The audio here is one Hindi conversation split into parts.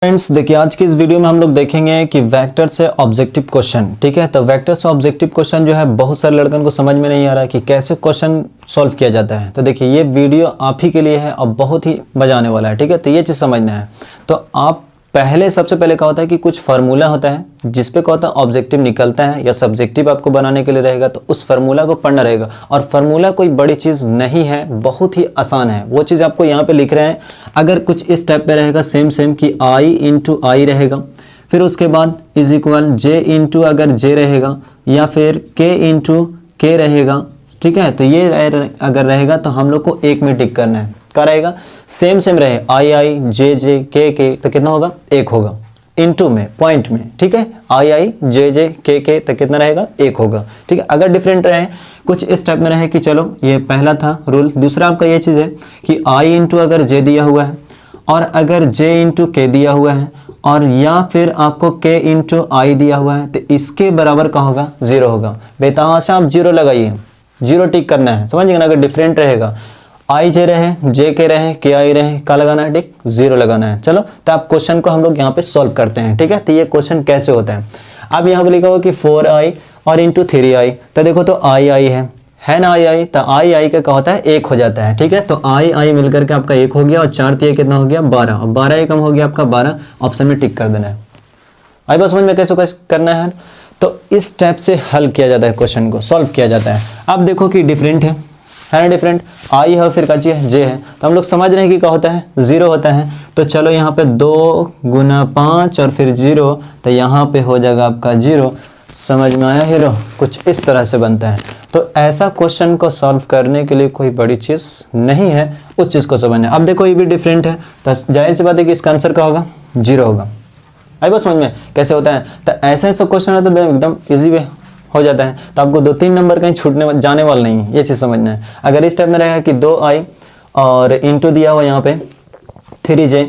फ्रेंड्स देखिए, आज की इस वीडियो में हम लोग देखेंगे कि वेक्टर से ऑब्जेक्टिव क्वेश्चन। ठीक है, तो वेक्टर से ऑब्जेक्टिव क्वेश्चन जो है बहुत सारे लड़कों को समझ में नहीं आ रहा है कि कैसे क्वेश्चन सॉल्व किया जाता है। तो देखिए, ये वीडियो आप ही के लिए है और बहुत ही मजा आने वाला है। ठीक है, तो ये चीज़ समझना है। तो आप सबसे पहले क्या होता है कि कुछ फार्मूला होता है जिसपे क्या होता है ऑब्जेक्टिव निकलता है या सब्जेक्टिव आपको बनाने के लिए रहेगा, तो उस फार्मूला को पढ़ना रहेगा। और फार्मूला कोई बड़ी चीज़ नहीं है, बहुत ही आसान है। वो चीज़ आपको यहाँ पे लिख रहे हैं। अगर कुछ इस टाइप पे रहेगा सेम कि आई इंटू आई रहेगा, फिर उसके बाद इज इक्वल जे इंटू अगर जे रहेगा, या फिर के इंटू के रहेगा। ठीक है, तो ये अगर रहेगा तो हम लोग को एक में टिक करना है। क्या रहेगा? सेम रहे, आई आई जे जे के, तो कितना होगा? एक होगा। इनटू में पॉइंट में, ठीक है, आई आई जे जे के, तो कितना रहेगा? एक होगा। ठीक है, अगर डिफरेंट रहे, कुछ इस टाइप में रहे कि चलो ये पहला था रूल। दूसरा आपका ये चीज़ है कि आई इंटू अगर जे दिया हुआ है और अगर जे इंटू के दिया हुआ है और या फिर आपको के इंटू आई दिया हुआ है, तो इसके बराबर क्या होगा? जीरो होगा। बेतहाशा आप जीरो लगाइए, जीरो टिक करना है, समझिए ना। अगर डिफरेंट रहेगा, आई जे रहे, जे के रहे, के आई रहे, क्या लगाना है? टिक, जीरो लगाना है। चलो, तो आप क्वेश्चन को हम लोग यहाँ पे सॉल्व करते हैं। ठीक है, तो ये क्वेश्चन कैसे होता है? अब यहाँ पे लिखा हुआ कि 4i और इंटू 3i, तो देखो तो आई है ना, आई तो आई का क्या होता है? एक हो जाता है। ठीक है, तो आई मिलकर के आपका एक हो गया और 4 3 कितना हो गया? 12, और 12 कम हो गया आपका 12। ऑप्शन में टिक कर देना है। आई बात समझ में कैसे करना है? तो इस टाइप से हल किया जाता है, क्वेश्चन को सॉल्व किया जाता है। अब देखो कि डिफरेंट है ना, डिफरेंट आई है फिर काची है जे है, तो हम लोग समझ रहे हैं कि क्या होता है? जीरो होता है। तो चलो यहाँ पे 2 गुना 5 और फिर जीरो, तो यहाँ पे हो जाएगा आपका जीरो। समझ में आया हीरो? कुछ इस तरह से बनता है। तो ऐसा क्वेश्चन को सॉल्व करने के लिए कोई बड़ी चीज़ नहीं है, उस चीज़ को समझना। अब देखो ये भी डिफरेंट है, तो जाहिर सी बात है कि इसका आंसर क्या होगा? जीरो होगा। आई बस समझ में कैसे होता है? तो ऐसा क्वेश्चन है तो एकदम ईजी वे हो जाता है। तो आपको 2-3 नंबर कहीं छूटने जाने वाला नहीं है, ये चीज़ समझना है। अगर इस टाइप में रहेगा कि 2i और इंटू दिया हुआ यहाँ पे 3j,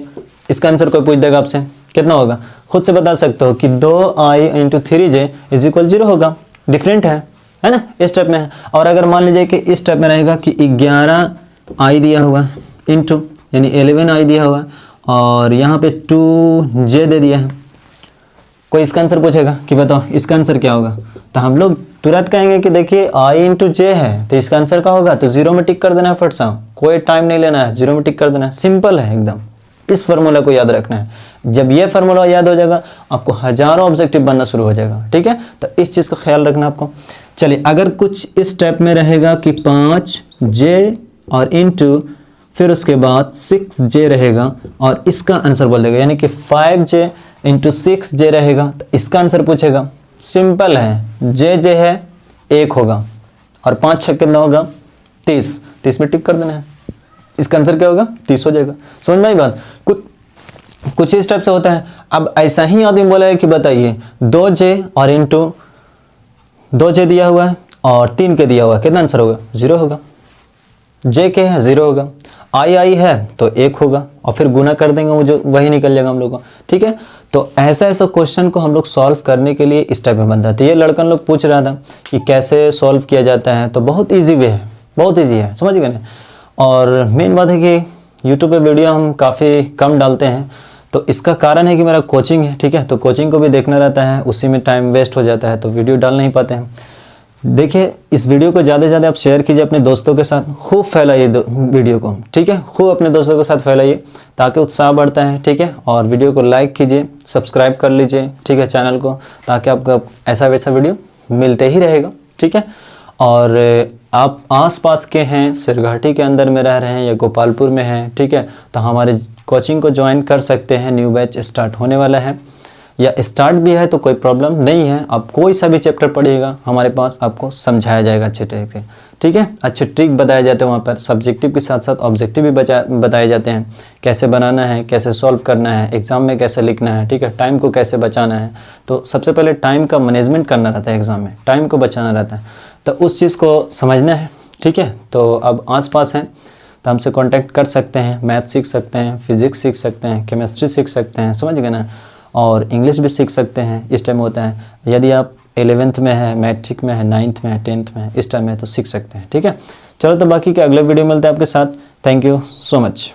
इसका आंसर कोई पूछ देगा आपसे कितना होगा, खुद से बता सकते हो कि 2i into 3j is equal 0 होगा। डिफरेंट है ना, इस टाइप में है। और अगर मान लीजिए कि इस टाइप में रहेगा कि 11i दिया हुआ है इंटू यानी 11i दिया हुआ है और यहाँ पे 2j दे दिया है, कोई इसका आंसर पूछेगा कि बताओ इसका आंसर क्या होगा, तो हम लोग तुरंत कहेंगे कि देखिए आई इंटू जे है, तो इसका आंसर क्या होगा? तो जीरो में टिक कर देना है फट सा, कोई टाइम नहीं लेना है, जीरो में टिक कर देना है। सिंपल है एकदम। इस फार्मूला को याद रखना है। जब ये फार्मूला याद हो जाएगा, आपको हजारों ऑब्जेक्टिव बनना शुरू हो जाएगा। ठीक है, तो इस चीज़ का ख्याल रखना आपको। चलिए, अगर कुछ इस टाइप में रहेगा कि 5j और इंटू फिर उसके बाद 6j रहेगा और इसका आंसर बोल देगा, यानी कि 5j इंटू 6j रहेगा, तो इसका आंसर पूछेगा। सिंपल है, जे है 1 होगा और 5 6 कितना होगा? 30 में टिक कर देना है। इसका आंसर क्या होगा? 30 हो जाएगा। समझ में आई बात? कुछ इस टाइप से होता है। अब ऐसा ही आदमी बोला है कि बताइए 2j और इंटू 2j दिया हुआ है और 3 के दिया हुआ है, कितना आंसर होगा? 0 होगा। जे के है 0 होगा, आई है तो 1 होगा और फिर गुना कर देंगे, वो जो वही निकल जाएगा हम लोग को। ठीक है, तो ऐसा क्वेश्चन को हम लोग सॉल्व करने के लिए इस टाइप में बनता है। तो ये लड़कन लोग पूछ रहा था कि कैसे सॉल्व किया जाता है, तो बहुत ईजी वे है, बहुत ईजी है, समझ गए ना। और मेन बात है कि यूट्यूब पे वीडियो हम काफ़ी कम डालते हैं, तो इसका कारण है कि मेरा कोचिंग है। ठीक है, तो कोचिंग को भी देखना रहता है, उसी में टाइम वेस्ट हो जाता है, तो वीडियो डाल नहीं पाते हैं। देखिए, इस वीडियो को ज़्यादा से ज़्यादा आप शेयर कीजिए अपने दोस्तों के साथ, खूब फैलाइए वीडियो को। ठीक है, खूब अपने दोस्तों के साथ फैलाइए ताकि उत्साह बढ़ता है। ठीक है, और वीडियो को लाइक कीजिए, सब्सक्राइब कर लीजिए। ठीक है, चैनल को, ताकि आपका ऐसा वैसा वीडियो मिलते ही रहेगा। ठीक है, और आप आसपास के हैं, सिरघाटी के अंदर में रह रहे हैं या गोपालपुर में हैं, ठीक है, तो हमारे कोचिंग को ज्वाइन कर सकते हैं। न्यू बैच स्टार्ट होने वाला है, या स्टार्ट भी है तो कोई प्रॉब्लम नहीं है। आप कोई सा भी चैप्टर पढ़िएगा, हमारे पास आपको समझाया जाएगा अच्छे तरीके से। ठीक है, अच्छे ट्रिक बताए जाते हैं वहाँ पर, सब्जेक्टिव के साथ साथ ऑब्जेक्टिव भी बताए जाते हैं, कैसे बनाना है, कैसे सॉल्व करना है, एग्ज़ाम में कैसे लिखना है। ठीक है, टाइम को कैसे बचाना है। तो सबसे पहले टाइम का मैनेजमेंट करना रहता है, एग्ज़ाम में टाइम को बचाना रहता है, तो उस चीज़ को समझना है। ठीक है, तो अब आस-पास हैं तो हमसे कांटेक्ट कर सकते हैं, मैथ सीख सकते हैं, फिजिक्स सीख सकते हैं, केमिस्ट्री सीख सकते हैं, समझ गए ना, और इंग्लिश भी सीख सकते हैं। इस टाइम होता है, यदि आप 11th में है, मैट्रिक में है, 9th में है, 10th में है, इस टाइम में तो सीख सकते हैं। ठीक है, चलो, तो बाकी के अगले वीडियो मिलते हैं आपके साथ। Thank you so much.